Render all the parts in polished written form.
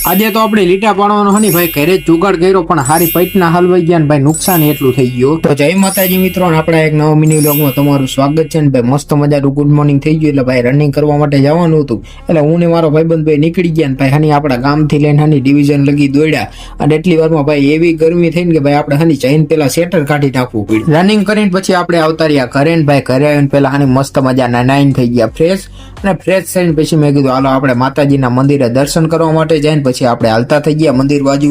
આજે તો આપણે લીટા પાડવાનો હની ભાઈ ઘરે જ જુગાડ કર્યો પણ હારી પૈટના હલવાઈ ગયા ને ભાઈ નુકસાન એટલું થઈ ગયું. તો જય માતાજી મિત્રો, આપણા એક નવા મિની વ્લોગમાં તમારું સ્વાગત છે ને ભાઈ. મસ્ત મજાનું ગુડ મોર્નિંગ થઈ ગયું એટલે ભાઈ રનિંગ કરવા માટે જવાનું હતું એટલે હું ને મારો ભાઈબંધ ભાઈ નીકળી ગયા ને ભાઈ હની આપણા ગામથી લઈને હની ડિવિઝન લગી દોડ્યા અને એટલી વારમાં ભાઈ એવી ગરમી થઈ ને કે ભાઈ આપણે હની જઈને પેલા સેટર કાઢી નાખવું પડ્યું. રનિંગ કરીને પછી આપણે આવતા રહ્યા ઘરે ને ભાઈ ઘરે આવીને પેલા હની મસ્ત મજાના નાઈન થઈ ગયા ફ્રેશ અને ફ્રેશ થઈને પછી મેં કીધું હાલો આપણે માતાજીના મંદિરે દર્શન કરવા માટે જઈને પછી આપણે હાલતા થઈ ગયા મંદિર બાજુ.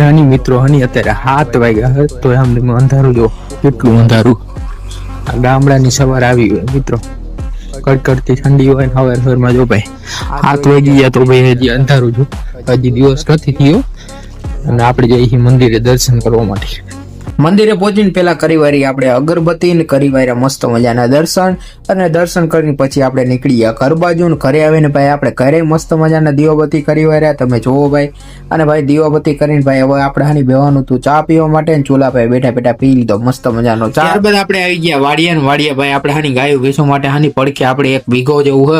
હની મિત્રો હની અત્યારે 7 વાગ્યા તો આમ અંધારું જો કેટલું અંધારું. ગામડાની સવાર આવી હોય મિત્રો, કડકડતી ઠંડી હોય ને હવાર સવારમાં જો ભાઈ 7 વાગી ગયા તો ભાઈ હજી અંધારું જો, હજી દિવસ નથી થયો અને આપણે જઈએ મંદિરે દર્શન કરવા માટે. મંદિરે પહોંચીને પેલા કરી વારી આપણે અગરબત્તી ને કરી વાર્યા મસ્ત મજાના દર્શન અને દર્શન કરીને પછી આપણે નીકળી ગયા ઘર બાજુ ને ઘરે આવીને ભાઈ આપણે ઘરે મસ્ત મજાના દીવાબત્તી કરી વાર્યા તમે જોવો ભાઈ. અને ભાઈ દીવાબત્તી કરીને ભાઈ હવે આપણે હાની બેવાનું હતું ચા પીવા માટે ને ચૂલા ભાઈ બેઠા બેઠા પી લીધો મસ્ત મજાનો ચા. ત્યારબાદ આપણે આવી ગયા વાડિયા ને વાડિયા ભાઈ આપણે હાની ગાયો ભેંસો માટે હાની પડખે આપણે 1 વીઘો જેવું હ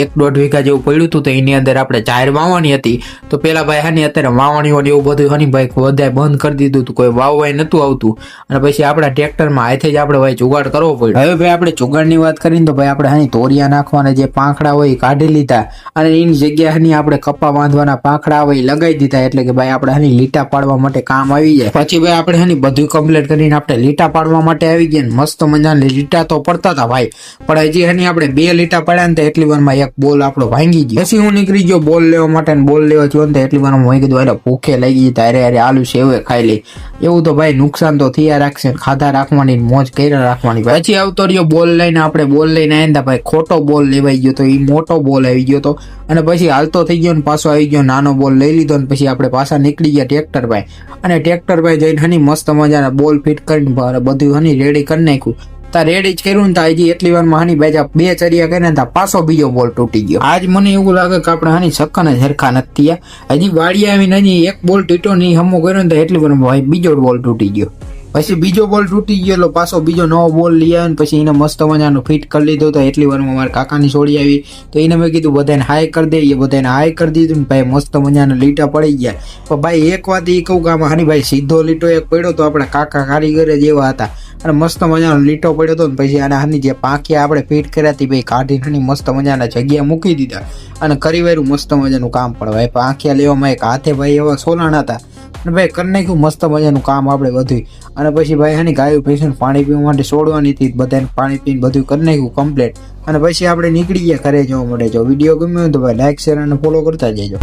1.5 વીઘા જેવું પડ્યું હતું તો એની અંદર આપણે ચાર વાવવાની હતી. તો પેલા ભાઈ હાની અત્યારે વાવણીઓ એવું બધું હાની ભાઈ બધા બંધ કરી દીધું હતું, કોઈ વાવવાય નતું આવતું અને પછી આપણા ટ્રેક્ટરમાં હાથે જ આપણે ભાઈ જુગાડ કરવો પડ્યો. હવે ભાઈ આપણે જુગાડની વાત કરીને તો ભાઈ આપણે હાની તોરિયા નાખવાના જે પાંખડા હોય એ કાઢી લીધા અને એની જગ્યાએ હાની આપણે કપ્પા બાંધવાના પાંખડા હોય એ લગાવી દીધા એટલે કે ભાઈ આપણે હાની લીટા પાડવા માટે કામ આવી જાય. પછી ભાઈ આપણે હાની બધું કમ્પ્લીટ કરીને આપણે લીટા પાડવા માટે આવી ગયા ને મસ્ત મજાના લીટા તો પડતા હતા ભાઈ, પણ હજી હાની આપણે 2 લીટા પડ્યા ને એટલી વારમાં એક બોલ આપણો ભાંગી ગયો. પછી હું નીકળી ગયો બોલ લેવા માટે ને બોલ લેવા થયો ને એટલી વારમાં મેં કીધું એટલે ભૂખે લાગી જતા અરે અરે આલુ સેવે ખાઈ લે એવું તો ભાઈ નુકસાન તો થયા રાખશે, ખાધા રાખવાની મોજ કર્યા રાખવાની. પછી આવતો રહ્યો બોલ લઈને આપણે બોલ લઈને આવ્યા ભાઈ, ખોટો બોલ લેવાઈ ગયો તો એ મોટો બોલ આવી ગયો તો અને પછી હાલતો થઈ ગયો ને પાછો આવી ગયો નાનો બોલ લઈ લીધો ને પછી આપણે પાછા નીકળી ગયા ટ્રેક્ટર ભાઈ. અને ટ્રેક્ટર ભાઈ જઈને હની મસ્ત મજાના બોલ ફિટ કરીને બધું હની રેડી કરી નાખ્યું. તા રેડી જ કર્યું ને તા હજી એટલી વારમાં હની બેજા 2 ચરિયા કરીને તા પાછો બીજો બોલ તૂટી ગયો. આજ મને એવું લાગે કે આપણે હની સક્કન જ હરખા નથી થયા. હજી વાડી આવીને હજી 1 બોલ તૂટ્યો નહીં હમો કર્યો ને તો એટલી વારમાં ભાઈ બીજો બોલ તૂટી ગયો. પછી બીજો બોલ તૂટી ગયો પાછો બીજો નવો બોલ લઈ આવ્યો ને પછી એને મસ્ત મજાનો ફિટ કરી લીધો. તો એટલી વારમાં મારા કાકાની છોડી આવી તો એને મેં કીધું બધાને હાય કરી દે, એ બધાને હાય કરી દીધું ને ભાઈ મસ્ત મજાના લીટા પડી ગયા. પણ ભાઈ એક વાત એ કહું કે આમાં હની ભાઈ સીધો લીટો એક પડ્યો તો આપણા કાકા કારીગર જેવા હતા અને મસ્ત મજાનો લીટો પડ્યો હતો ને પછી આના હાની જે પાંખિયા આપણે ફિટ કર્યા હતી ભાઈ કાઢીને હની મસ્ત મજાના જગ્યા મૂકી દીધા અને કરી વાર્યું મસ્ત મજાનું કામ પણ ભાઈ પાંખિયા લેવામાં એક હાથે ભાઈ એવા સોલાણ હતા અને ભાઈ કરી નાખ્યું મસ્ત મજાનું કામ આપણે બધું. અને પછી ભાઈ હની ગાયું ભેંસુને પાણી પીવા માટે છોડવાની હતી, બધાને પાણી પીને બધું કરી નાખ્યું કમ્પ્લીટ અને પછી આપણે નીકળી ગયા ઘરે જવા માટે. જો વિડીયો ગમ્યો હોય તો ભાઈ લાઈક શેર અને ફોલો કરતા જજો.